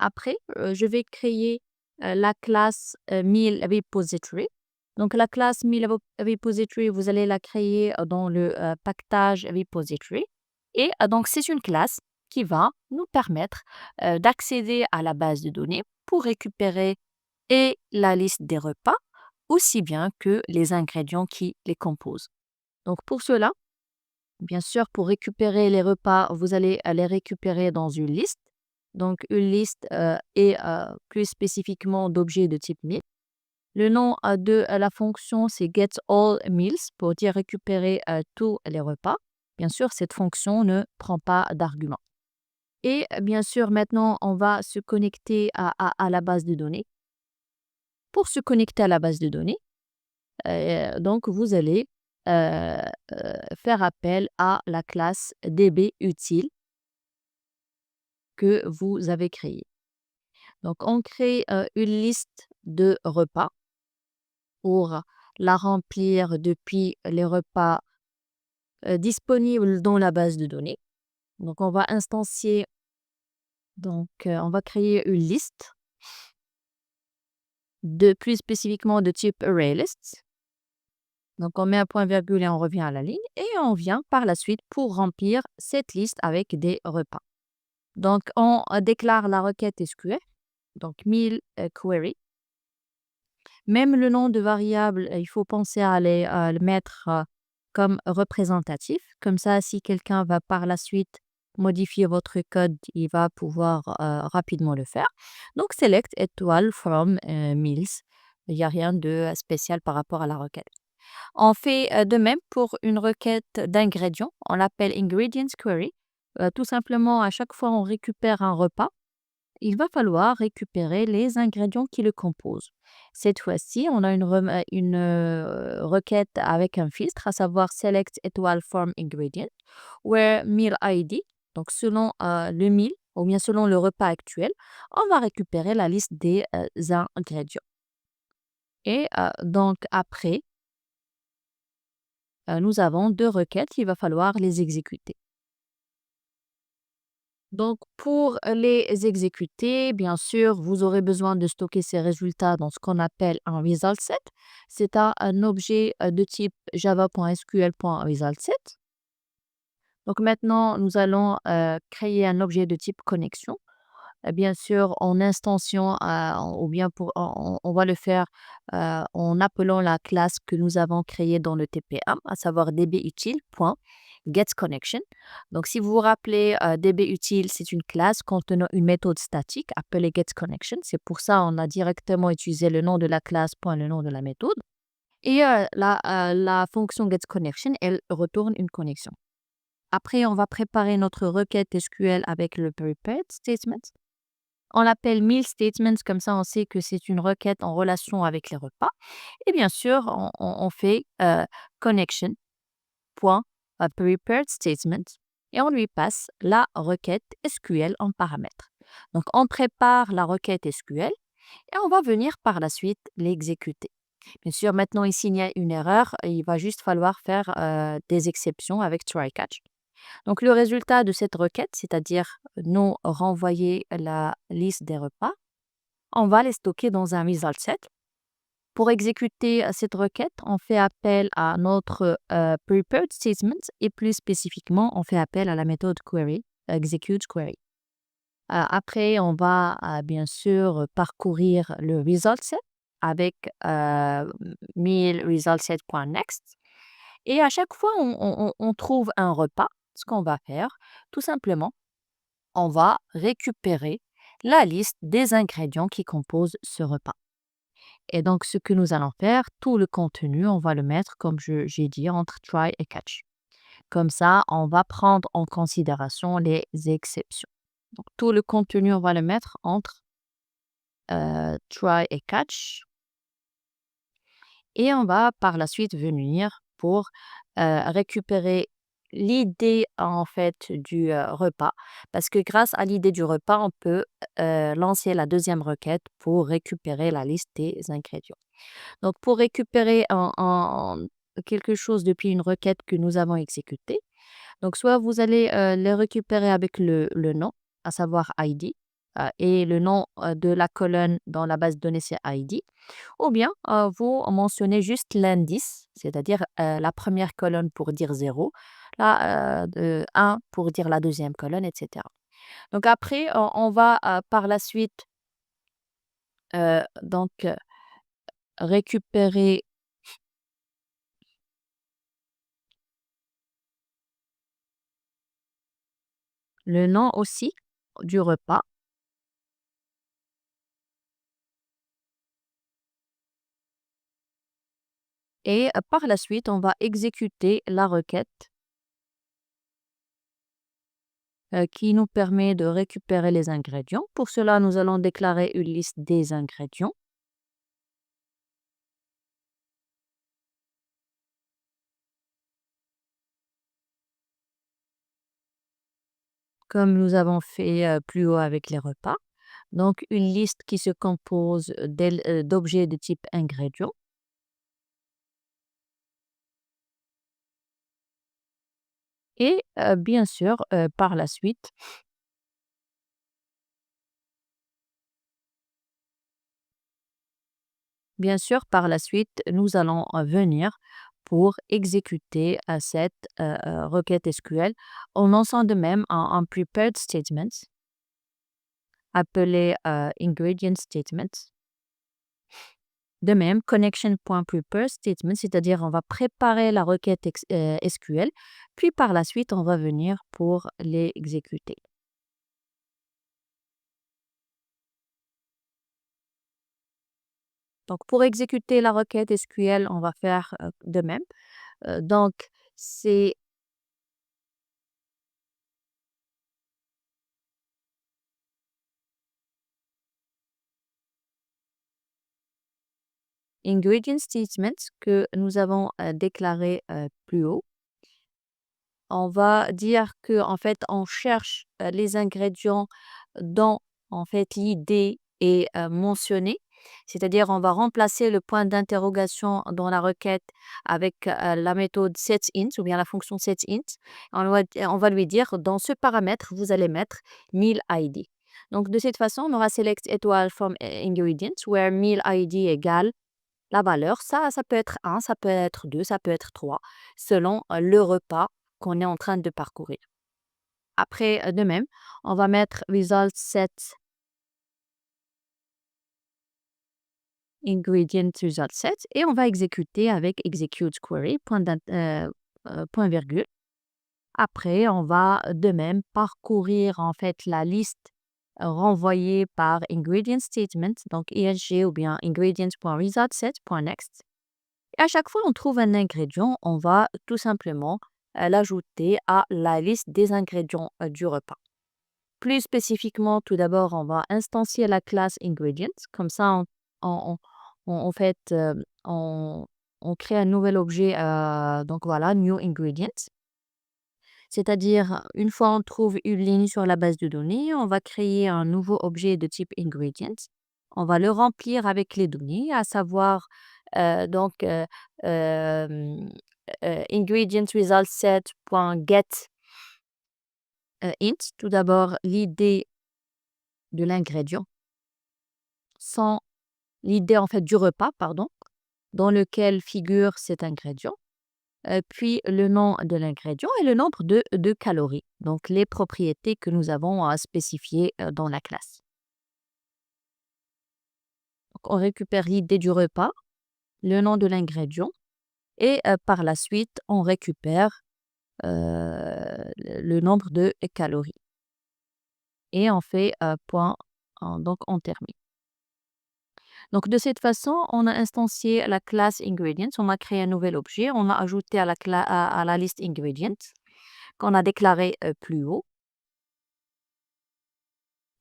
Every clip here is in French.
après, je vais créer la classe Meal Repository. Donc, la classe Meal Repository, vous allez la créer dans le package Repository. Et donc, c'est une classe qui va nous permettre d'accéder à la base de données pour récupérer et la liste des repas, aussi bien que les ingrédients qui les composent. Donc, pour cela, bien sûr, pour récupérer les repas, vous allez les récupérer dans une liste. Donc, une liste est plus spécifiquement d'objets de type meal. Le nom de la fonction, c'est get all meals pour dire récupérer tous les repas. Bien sûr, cette fonction ne prend pas d'argument. Et bien sûr, maintenant, on va se connecter à la base de données. Pour se connecter à la base de données, donc vous allez faire appel à la classe dbUtile que vous avez créée. Donc, on crée une liste de repas pour la remplir depuis les repas disponibles dans la base de données. Donc, on va instancier, donc on va créer une liste plus spécifiquement de type ArrayList. Donc, on met un point virgule et on revient à la ligne et on vient par la suite pour remplir cette liste avec des repas. Donc, on déclare la requête SQL, donc meal query. Même le nom de variable, il faut penser à le mettre comme représentatif. Comme ça, si quelqu'un va par la suite modifier votre code, il va pouvoir rapidement le faire. Donc, select étoile from meals. Il n'y a rien de spécial par rapport à la requête. On fait de même pour une requête d'ingrédients. On l'appelle ingredients query. Tout simplement, à chaque fois on récupère un repas, il va falloir récupérer les ingrédients qui le composent. Cette fois-ci, on a une requête avec un filtre, à savoir select étoile from ingredient, where meal ID, donc selon le meal ou bien selon le repas actuel, on va récupérer la liste des ingrédients. Et donc après, nous avons deux requêtes, il va falloir les exécuter. Donc, pour les exécuter, bien sûr, vous aurez besoin de stocker ces résultats dans ce qu'on appelle un result set. C'est un objet de type java.sql.resultSet. Donc, maintenant, nous allons créer un objet de type connexion. Bien sûr, en instantiant ou bien on va le faire en appelant la classe que nous avons créée dans le TPA, à savoir dbUtile.getConnection. Donc, si vous vous rappelez, dbUtile, c'est une classe contenant une méthode statique appelée getConnection. C'est pour ça qu'on a directement utilisé le nom de la classe point le nom de la méthode. Et la fonction getConnection, elle retourne une connexion. Après, on va préparer notre requête SQL avec le prepared statement. On l'appelle meal statements, comme ça on sait que c'est une requête en relation avec les repas. Et bien sûr, on fait connection.prepared statement et on lui passe la requête SQL en paramètre. Donc, on prépare la requête SQL et on va venir par la suite l'exécuter. Bien sûr, maintenant ici, il y a une erreur. Il va juste falloir faire des exceptions avec try-catch. Donc, le résultat de cette requête, c'est-à-dire nous renvoyer la liste des repas, on va les stocker dans un result set. Pour exécuter cette requête, on fait appel à notre prepared statement et plus spécifiquement, on fait appel à la méthode query, execute query. Après, on va bien sûr parcourir le result set avec meal result set.next. Et à chaque fois, on trouve un repas. Ce qu'on va faire, tout simplement, on va récupérer la liste des ingrédients qui composent ce repas. Et donc, ce que nous allons faire, tout le contenu, on va le mettre, comme j'ai dit, entre try et catch. Comme ça, on va prendre en considération les exceptions. Donc, tout le contenu, on va le mettre entre try et catch. Et on va par la suite venir pour récupérer l'idée en fait du repas. Parce que grâce à l'idée du repas, on peut lancer la deuxième requête pour récupérer la liste des ingrédients. Donc, pour récupérer quelque chose depuis une requête que nous avons exécutée, donc soit vous allez le récupérer avec le nom, à savoir ID. et le nom de la colonne dans la base de données, c'est ID. Ou bien, vous mentionnez juste l'indice, c'est-à-dire la première colonne pour dire 0, la 1 pour dire la deuxième colonne, etc. Donc après, on va par la suite récupérer le nom aussi du repas. Et par la suite, on va exécuter la requête qui nous permet de récupérer les ingrédients. Pour cela, nous allons déclarer une liste des ingrédients. Comme nous avons fait plus haut avec les repas. Donc, une liste qui se compose d'objets de type ingrédients. Et bien sûr, par la suite, nous allons venir pour exécuter cette requête SQL en lançant de même un prepared statement appelé ingredient statement. De même, connection.prepare statement, c'est-à-dire on va préparer la requête SQL, puis par la suite, on va venir pour les exécuter. Donc, pour exécuter la requête SQL, on va faire de même. Donc, c'est ingredient statement que nous avons déclaré plus haut. On va dire que en fait, on cherche les ingrédients dont en fait l'idée est mentionnée. C'est-à-dire, on va remplacer le point d'interrogation dans la requête avec la méthode setInt ou bien la fonction setInt. On va lui dire, dans ce paramètre, vous allez mettre meal ID. Donc, de cette façon, on aura select étoile from ingredient, where meal ID égale la valeur. Ça peut être 1, ça peut être 2, ça peut être 3, selon le repas qu'on est en train de parcourir. Après, de même, on va mettre result set ingredient result set et on va exécuter avec execute query, point virgule. Après, on va de même parcourir en fait la liste renvoyée par ingredient statement, donc ing ou bien ingredient.resultSet.next. Et à chaque fois on trouve un ingrédient, on va tout simplement l'ajouter à la liste des ingrédients du repas. Plus spécifiquement, tout d'abord, on va instancier la classe ingredient. Comme ça, on, en fait, on crée un nouvel objet, donc voilà, new ingredient. C'est-à-dire, une fois on trouve une ligne sur la base de données, on va créer un nouveau objet de type ingredient. On va le remplir avec les données, à savoir donc ingredient result set.get int. Tout d'abord, l'idée de l'ingrédient, sans l'idée en fait du repas, pardon, dans lequel figure cet ingrédient, puis le nom de l'ingrédient et le nombre de calories, donc les propriétés que nous avons à spécifier dans la classe. Donc, on récupère l'idée du repas, le nom de l'ingrédient et par la suite, on récupère le nombre de calories. Et on fait point, donc on termine. Donc, de cette façon, on a instancié la classe ingredients, on a créé un nouvel objet, on a ajouté à la liste ingredients qu'on a déclaré plus haut.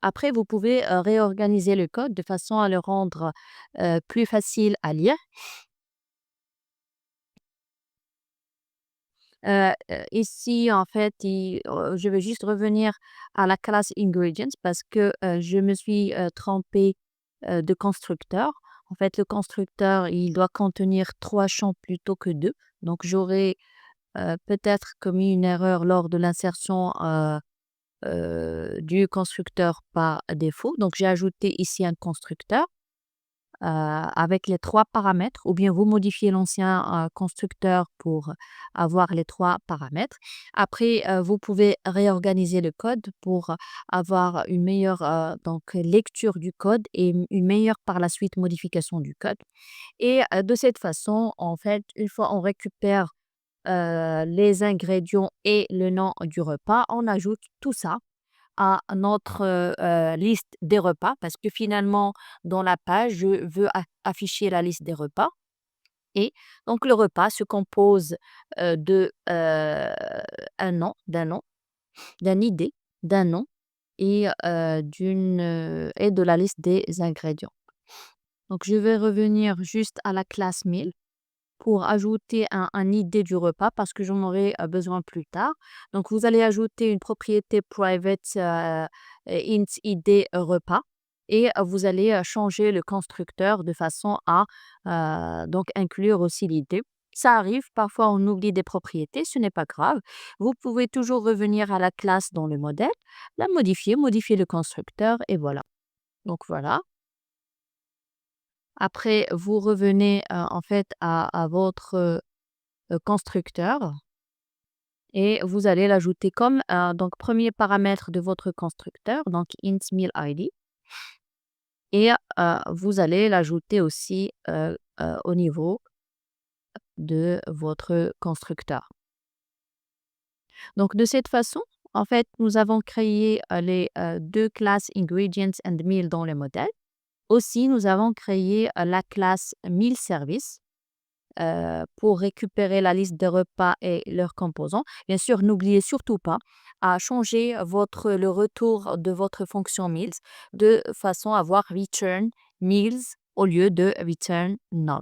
Après, vous pouvez réorganiser le code de façon à le rendre plus facile à lire. Ici, en fait, je vais juste revenir à la classe ingredients parce que je me suis trompée de constructeur. En fait, le constructeur, il doit contenir 3 champs plutôt que 2. Donc, j'aurais peut-être commis une erreur lors de l'insertion du constructeur par défaut. Donc, j'ai ajouté ici un constructeur avec les 3 paramètres ou bien vous modifiez l'ancien, constructeur pour avoir les 3 paramètres. Après, vous pouvez réorganiser le code pour avoir une meilleure, donc lecture du code et une meilleure par la suite modification du code et de cette façon, en fait, une fois on récupère, les ingrédients et le nom du repas, on ajoute tout ça à notre, liste des repas parce que finalement, dans la page, je veux afficher la liste des repas et donc le repas se compose, de, d'un nom, d'une idée, d'un nom et et de la liste des ingrédients. Donc je vais revenir juste à la classe meal pour ajouter un idée du repas parce que j'en aurai, besoin plus tard. Donc vous allez ajouter une propriété private, int id repas et vous allez, changer le constructeur de façon à, donc inclure aussi l'idée. Ça arrive, parfois on oublie des propriétés, ce n'est pas grave. Vous pouvez toujours revenir à la classe dans le modèle, la modifier, modifier le constructeur et voilà. Donc voilà. Après vous revenez, en fait à votre, constructeur et vous allez l'ajouter comme, donc 1er paramètre de votre constructeur, donc int meal id et vous allez l'ajouter aussi, au niveau de votre constructeur. Donc de cette façon, en fait, nous avons créé, les, 2 classes ingredients and meal dans le modèle. Aussi, nous avons créé, la classe meal service pour récupérer la liste des repas et leurs composants. Bien sûr, n'oubliez surtout pas à changer le retour de votre fonction meals de façon à avoir return meals au lieu de return null.